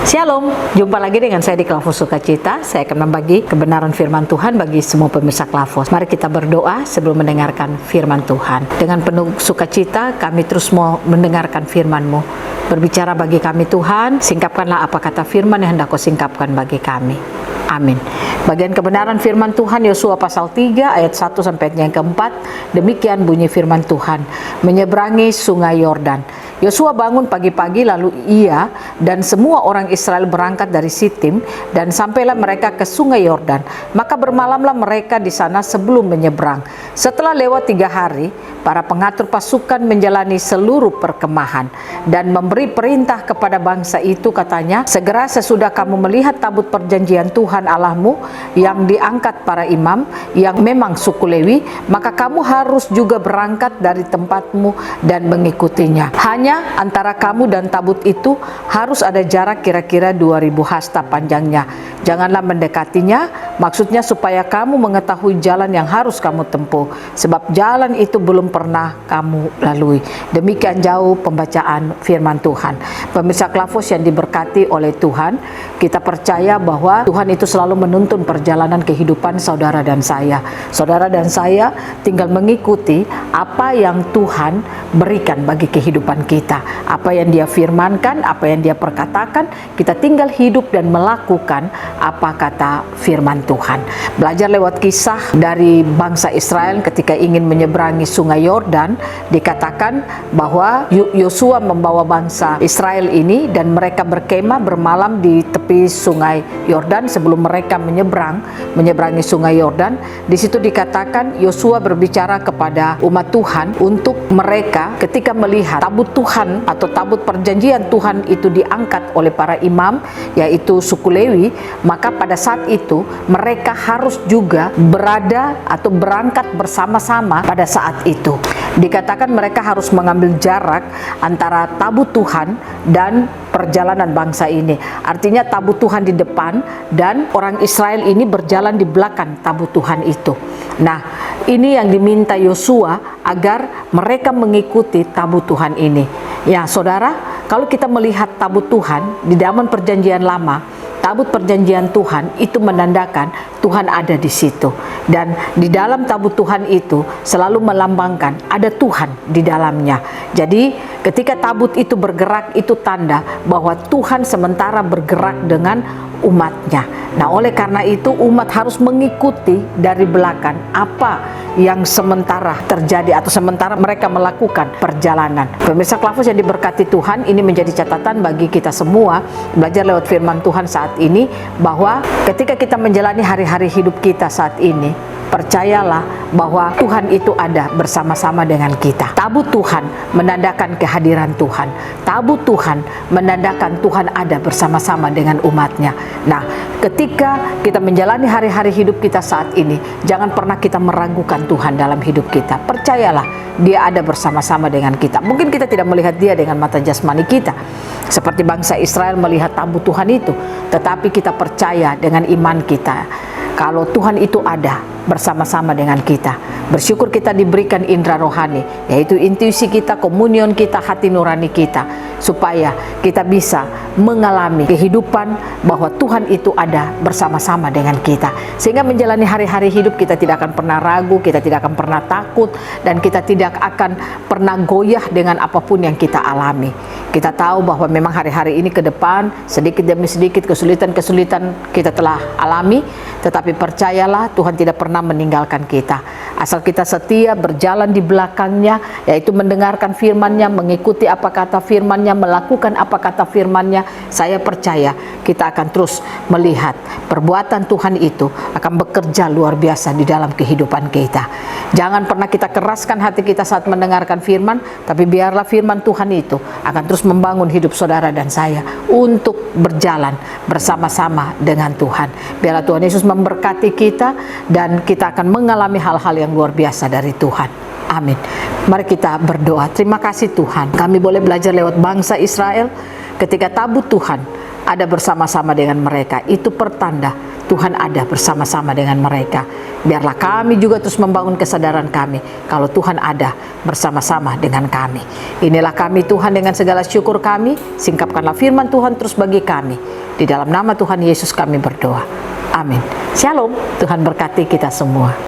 Shalom, jumpa lagi dengan saya di Klavos Sukacita. Saya akan membagi kebenaran firman Tuhan bagi semua pemirsa Klavos. Mari kita berdoa sebelum mendengarkan firman Tuhan. Dengan penuh sukacita kami terus mau mendengarkan firman-Mu. Berbicara bagi kami Tuhan, singkapkanlah apa kata firman yang hendak Kau singkapkan bagi kami. Amin. Bagian kebenaran firman Tuhan Yosua pasal 3 ayat 1 sampai yang keempat. Demikian bunyi firman Tuhan. Menyeberangi sungai Yordan. Yosua bangun pagi-pagi, lalu ia dan semua orang Israel berangkat dari Sitim dan sampailah mereka ke sungai Yordan. Maka bermalamlah mereka di sana sebelum menyeberang. Setelah lewat 3 hari, para pengatur pasukan menjalani seluruh perkemahan dan memberi perintah kepada bangsa itu, katanya, segera sesudah kamu melihat tabut perjanjian Tuhan Allahmu yang diangkat para imam yang memang suku Lewi, maka kamu harus juga berangkat dari tempatmu dan mengikutinya. Hanya antara kamu dan tabut itu harus ada jarak kira-kira 2000 hasta panjangnya. Janganlah mendekatinya, maksudnya supaya kamu mengetahui jalan yang harus kamu tempuh, sebab jalan itu belum pernah kamu lalui. Demikian jauh pembacaan firman Tuhan. Pemirsa Klavos yang diberkati oleh Tuhan, kita percaya bahwa Tuhan itu selalu menuntun perjalanan kehidupan saudara dan saya. Saudara dan saya tinggal mengikuti apa yang Tuhan berikan bagi kehidupan kita. Apa yang Dia firmankan, apa yang Dia perkatakan, kita tinggal hidup dan melakukan apa kata firman Tuhan. Belajar lewat kisah dari bangsa Israel ketika ingin menyeberangi sungai Yordan, dikatakan bahwa Yosua membawa bangsa Israel ini dan mereka berkemah bermalam di tepi sungai Yordan sebelum mereka menyeberangi sungai Yordan. Di situ dikatakan Yosua berbicara kepada umat Tuhan untuk mereka ketika melihat tabut Tuhan atau tabut perjanjian Tuhan itu diangkat oleh para imam, yaitu suku Lewi, maka pada saat itu mereka harus juga berada atau berangkat bersama-sama pada saat itu. Dikatakan mereka harus mengambil jarak antara tabut Tuhan dan perjalanan bangsa ini. Artinya tabut Tuhan di depan dan orang Israel ini berjalan di belakang tabut Tuhan itu. Nah, ini yang diminta Yosua agar mereka mengikuti tabut Tuhan ini. Ya, saudara, kalau kita melihat tabut Tuhan di zaman perjanjian lama, tabut perjanjian Tuhan itu menandakan Tuhan ada di situ. Dan di dalam tabut Tuhan itu selalu melambangkan ada Tuhan di dalamnya. Jadi ketika tabut itu bergerak, itu tanda bahwa Tuhan sementara bergerak dengan umatnya. Nah, oleh karena itu umat harus mengikuti dari belakang apa yang sementara terjadi atau sementara mereka melakukan perjalanan. Pemirsa Klavos yang diberkati Tuhan, ini menjadi catatan bagi kita semua belajar lewat firman Tuhan saat ini, bahwa ketika kita menjalani hari-hari hidup kita saat ini, percayalah bahwa Tuhan itu ada bersama-sama dengan kita. Tabut Tuhan menandakan kehadiran Tuhan. Tabut Tuhan menandakan Tuhan ada bersama-sama dengan umatnya. Nah, ketika kita menjalani hari-hari hidup kita saat ini, jangan pernah kita meragukan Tuhan dalam hidup kita. Percayalah, Dia ada bersama-sama dengan kita. Mungkin kita tidak melihat Dia dengan mata jasmani kita, seperti bangsa Israel melihat tabut Tuhan itu, tetapi kita percaya dengan iman kita kalau Tuhan itu ada bersama-sama dengan kita. Bersyukur kita diberikan indera rohani, yaitu intuisi kita, komunion kita, hati nurani kita, supaya kita bisa mengalami kehidupan bahwa Tuhan itu ada bersama-sama dengan kita. Sehingga menjalani hari-hari hidup kita tidak akan pernah ragu, kita tidak akan pernah takut, dan kita tidak akan pernah goyah dengan apapun yang kita alami. Kita tahu bahwa memang hari-hari ini ke depan sedikit demi sedikit kesulitan-kesulitan kita telah alami, tetapi percayalah Tuhan tidak pernah meninggalkan kita. Asal kita setia berjalan di belakangnya, yaitu mendengarkan firman-Nya, mengikuti apa kata firman-Nya, melakukan apa kata firman-Nya, saya percaya kita akan terus melihat perbuatan Tuhan itu akan bekerja luar biasa di dalam kehidupan kita. Jangan pernah kita keraskan hati kita saat mendengarkan firman, tapi biarlah firman Tuhan itu akan terus membangun hidup saudara dan saya untuk berjalan bersama-sama dengan Tuhan. Biarlah Tuhan Yesus memberkati kita dan kita akan mengalami hal-hal yang luar biasa dari Tuhan. Amin. Mari kita berdoa. Terima kasih Tuhan, kami boleh belajar lewat bangsa Israel ketika tabut Tuhan ada bersama-sama dengan mereka. Itu pertanda Tuhan ada bersama-sama dengan mereka. Biarlah kami juga terus membangun kesadaran kami kalau Tuhan ada bersama-sama dengan kami. Inilah kami Tuhan, dengan segala syukur kami, singkapkanlah firman Tuhan terus bagi kami. Di dalam nama Tuhan Yesus kami berdoa. Amin. Shalom. Tuhan berkati kita semua.